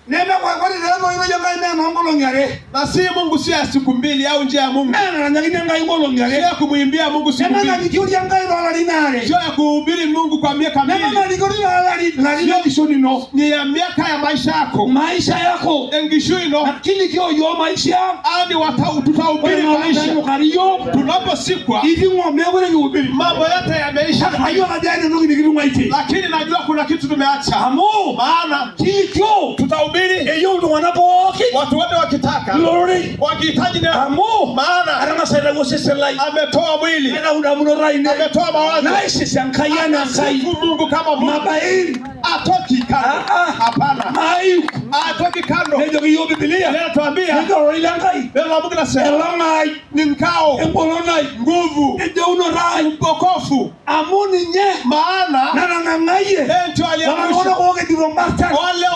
Nenda kwa ndio imejenga ina ngolo ngare. Na si Mungu si siku mbili au njia ya Mungu. Na nyingine ngai ngolo ngare. Sio kumuimbia Mungu siku mbili. Na nikiulia ngai dola linare. Sio kuhubiri Mungu kwa miaka mingi. Na nikiulia la kishoni no. Ni ya miaka ya maisha yako. Maisha yako. Engishui no. Lakini kio yo maisha. Hadi tutahubiri maisha. Tunaposikwa. Hivi ngombe wewe ni uhubiri. Mambo yote yameisha. Hayo hajani ndio kitu mwaite. Lakini najua kuna kitu tumeacha. Amo. Maana kio tutahubiri. Eyo ndo wanapoki. Watu wote wakitaka. Glory. Wakihitaji na amo. Maana anasema ngosese lai. Ametoa mwili. Ena unamuno raine. Ametoa mawazo. Na isi sankayana kai. Mungu kama Mungu. Mabaini. Atoki kando. Hapana. Mayu. Atoki kando. Ndio hiyo Biblia. Leo tuambia. Ndio ilangai. Ndio Mungu anasema. Elangai. Ni mkao. Embolonai. Nguvu. Ndio unorai. Mpokofu. Amuni nye. Maana. Na ngangaye. Ndio aliamrisha. Wanaona kwa kitu mbaya. Wale